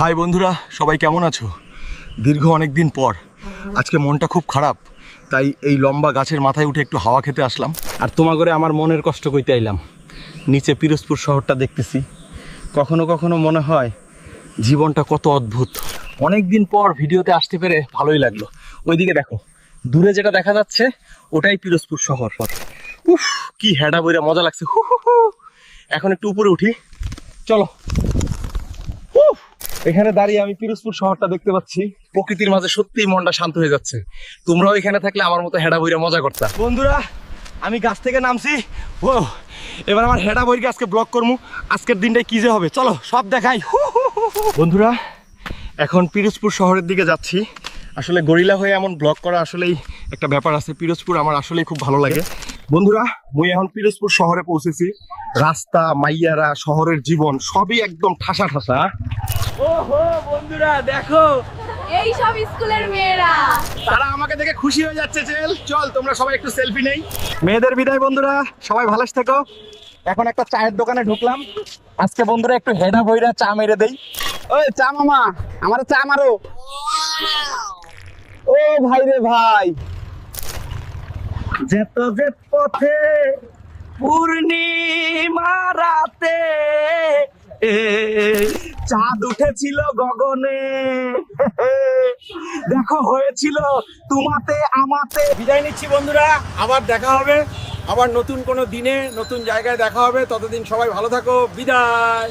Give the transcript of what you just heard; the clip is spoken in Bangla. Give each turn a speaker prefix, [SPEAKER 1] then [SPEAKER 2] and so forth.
[SPEAKER 1] হাই বন্ধুরা, সবাই কেমন আছো? দীর্ঘ অনেক দিন পর আজকে মনটা খুব খারাপ, তাই এই লম্বা গাছের মাথায় উঠে একটু হাওয়া খেতে আসলাম। আর তোমাগরে আমার মনের কষ্ট কইতে আইলাম। নিচে পিরোজপুর শহরটা দেখতেছি, কখনো কখনো মনে হয় জীবনটা কত অদ্ভুত। অনেক দিন পর ভিডিওতে আসতে পেরে ভালোই লাগলো। ওইদিকে দেখো, দূরে যেটা দেখা যাচ্ছে ওটাই পিরোজপুর শহর। উফ, কি হেডা বইরা মজা লাগছে। হু হু হু। এখন একটু উপরে উঠি, চলো। উফ, এখানে দাঁড়িয়ে আমি পিরোজপুর শহরটা দেখতে পাচ্ছি। প্রকৃতির মাঝে সত্যিই মনটা শান্ত হয়ে যাচ্ছে। তোমরাও এখানে থাকলে আমার মতো হেডা বইরা মজা করতা। বন্ধুরা, আমি গাছ থেকে নামছি। ও, এবার আমার হেডা বইকে আজকে ব্লগ করবো। আজকের দিনটাই কি যে হবে, চলো সব দেখাই। বন্ধুরা, এখন পিরোজপুর শহরের দিকে যাচ্ছি। আসলে গরিলা হয়ে এমন ব্লগ করা আসলেই একটা ব্যাপার আছে। পিরোজপুর আমার আসলেই খুব ভালো লাগে। বন্ধুরা, মুই এখন পিরোজপুর শহরে পৌঁছেছি। রাস্তা, মাইয়ারা, শহরের জীবন সবই একদম ঠাসা ঠাসা। ওহো বন্ধুরা দেখো,
[SPEAKER 2] এই সব স্কুলের মেয়েরা।
[SPEAKER 1] তারা আমাকে দেখে খুশি হয়ে যাচ্ছে। চল তোমরা সবাই একটু সেলফি নেই। মেয়েদের বিদায় বন্ধুরা, সবাই ভালো থেকো। এখন একটা চায়ের দোকানে ঢুকলাম। আজকে বন্ধুরা একটু হেডা ভইরা চা মেরে দেই। ওই চা মামা, আমার চা মারো। ও ভাই রে ভাই, যেত যে পথে পূর্ণিমা রাতে চাঁদ উঠেছিল গগনে, দেখো হয়েছিল তোমাতে আমাতে। বিদায় নিচ্ছি বন্ধুরা, আবার দেখা হবে। আবার নতুন কোনো দিনে নতুন জায়গায় দেখা হবে। ততদিন সবাই ভালো থাকো, বিদায়।